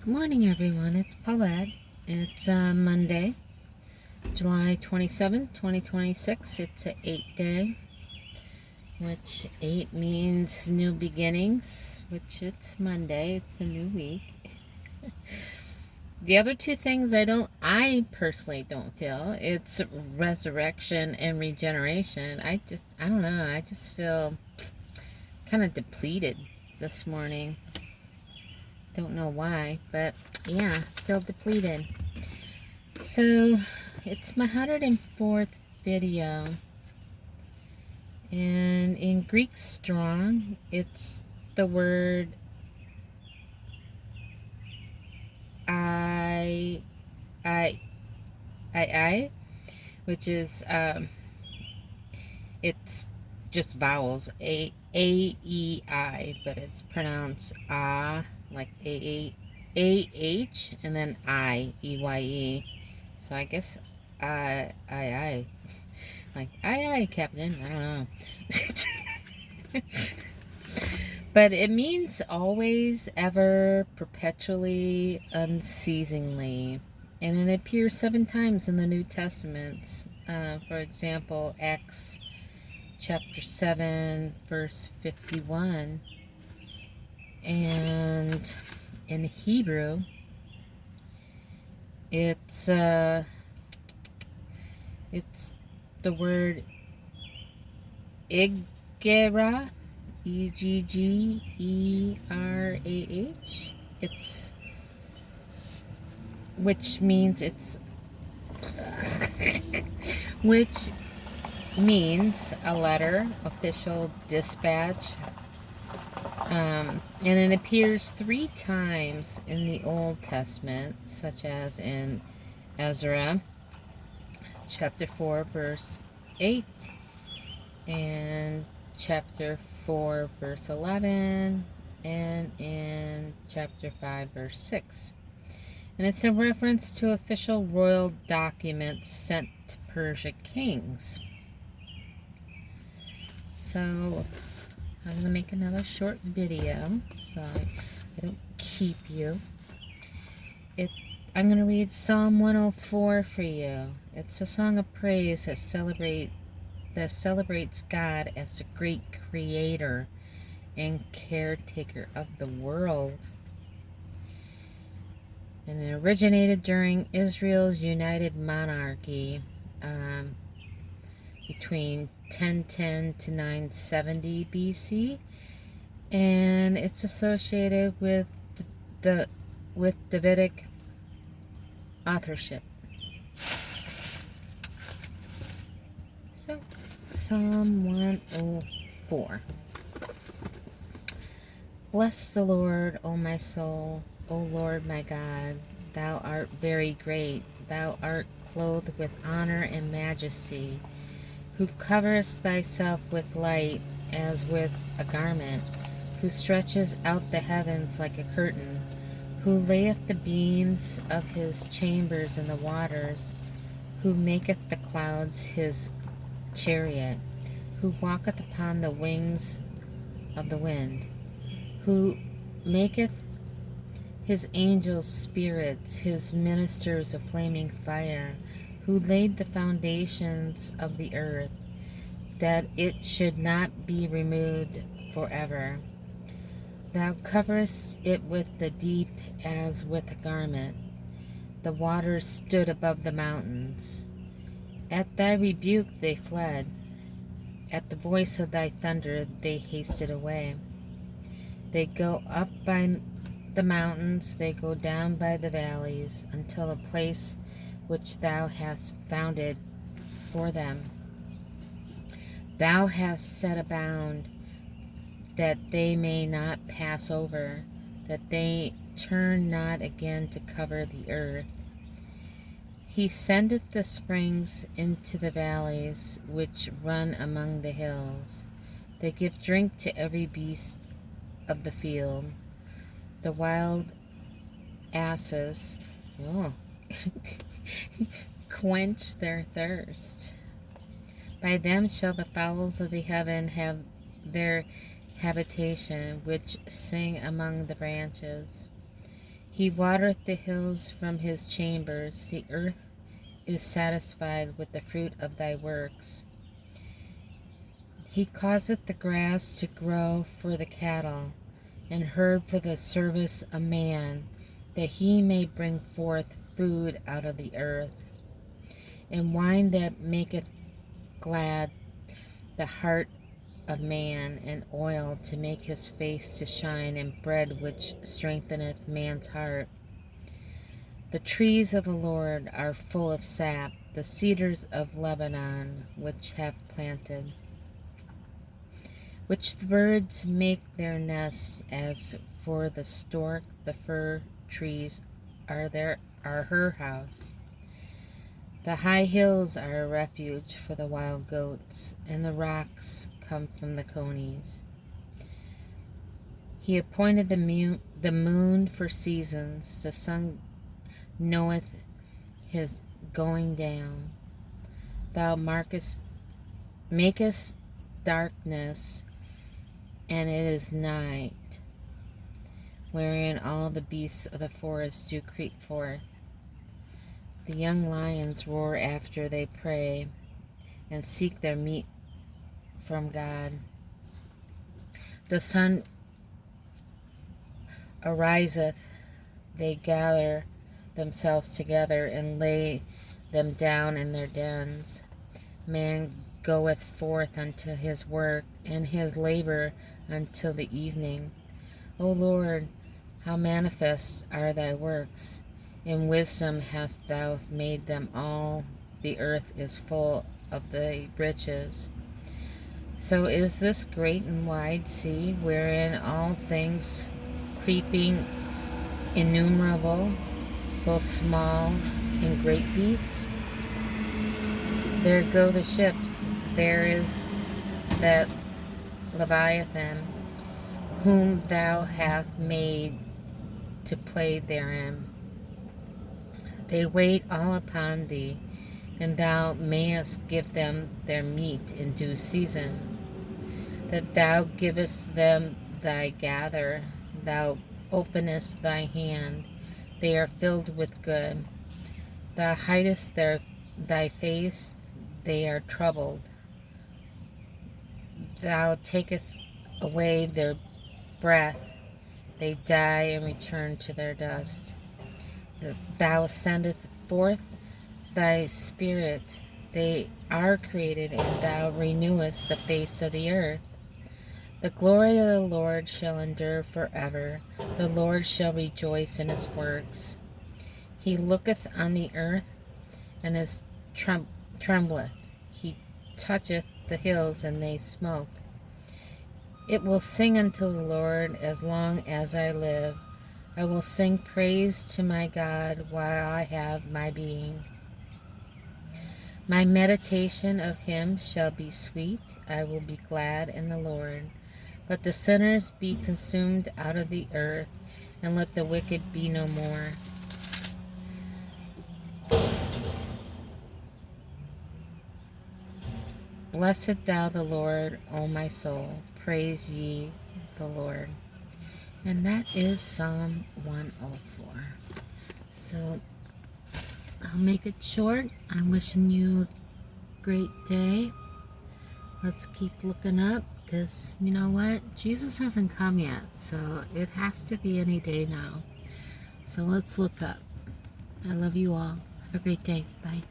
Good morning, everyone. It's Paulette. It's Monday, July 27th, 2026. It's an 8 day, which 8 means new beginnings, which it's Monday. It's a new week. The other two things I personally don't feel. It's resurrection and regeneration. I don't know. I just feel kind of depleted this morning. Don't know why, but yeah, feel depleted. So it's my 104th video, and in Greek Strong it's the word I, which is it's just vowels, A-E-I, but it's pronounced like A-H, and then I-E-Y-E. So I guess I. Like, aye, Captain. I don't know. But it means always, ever, perpetually, unceasingly. And it appears 7 times in the New Testament. For example, Acts chapter 7, verse 51. And in Hebrew, it's the word Eggera, Egggerah. It's which means a letter, official dispatch, and it appears 3 times in the Old Testament, such as in Ezra chapter 4 verse 8 and chapter 4 verse 11 and in chapter 5 verse 6. And it's a reference to official royal documents sent to Persia kings. So I'm going to make another short video so I don't keep you. I'm going to read Psalm 104 for you. It's a song of praise that celebrates God as the great creator and caretaker of the world. And it originated during Israel's united monarchy between 1010 to 970 BC, and it's associated with Davidic authorship. So, Psalm 104. Bless the Lord, O my soul, O Lord my God. Thou art very great. Thou art clothed with honor and majesty, who coverest thyself with light as with a garment, who stretches out the heavens like a curtain, who layeth the beams of his chambers in the waters, who maketh the clouds his chariot, who walketh upon the wings of the wind, who maketh his angels spirits, his ministers a flaming fire, who laid the foundations of the earth, that it should not be removed forever. Thou coverest it with the deep as with a garment. The waters stood above the mountains. At thy rebuke they fled. At the voice of thy thunder they hasted away. They go up by the mountains, they go down by the valleys, until a place which thou hast founded for them. Thou hast set a bound, that they may not pass over, that they turn not again to cover the earth. He sendeth the springs into the valleys, which run among the hills. They give drink to every beast of the field. The wild asses quench their thirst. By them shall the fowls of the heaven have their habitation, which sing among the branches. He watereth the hills from his chambers. The earth is satisfied with the fruit of thy works. He causeth the grass to grow for the cattle, and herb for the service of man, that he may bring forth food out of the earth, and wine that maketh glad the heart of man, and oil to make his face to shine, and bread which strengtheneth man's heart. The trees of the Lord are full of sap, the cedars of Lebanon which have planted, which the birds make their nests. As for the stork, the fir trees are her house. The high hills are a refuge for the wild goats, and the rocks come from the conies. He appointed the moon for seasons. The sun knoweth his going down. Thou makest darkness, and it is night, wherein all the beasts of the forest do creep forth. The young lions roar after they prey, and seek their meat from God. The sun ariseth, they gather themselves together, and lay them down in their dens. Man goeth forth unto his work, and his labor until the evening. O Lord, how manifest are thy works! In wisdom hast thou made them all. The earth is full of thy riches. So is this great and wide sea, wherein all things creeping innumerable, both small and great beasts. There go the ships, there is that Leviathan, whom thou hast made to play therein. They wait all upon thee, and thou mayest give them their meat in due season. That thou givest them thy gather, thou openest thy hand, they are filled with good. Thou hidest thy face, they are troubled. Thou takest away their breath, they die and return to their dust. Thou sendest forth thy spirit, they are created, and thou renewest the face of the earth. The glory of the Lord shall endure forever. The Lord shall rejoice in his works. He looketh on the earth, and is trembleth. He toucheth the hills, and they smoke. It will sing unto the Lord as long as I live. I will sing praise to my God while I have my being. My meditation of him shall be sweet. I will be glad in the Lord. Let the sinners be consumed out of the earth, and let the wicked be no more. Blessed thou the Lord, O my soul. Praise ye the Lord. And that is Psalm 104. So I'll make it short. I'm wishing you a great day. Let's keep looking up, because you know what? Jesus hasn't come yet, so it has to be any day now. So let's look up. I love you all. Have a great day. Bye.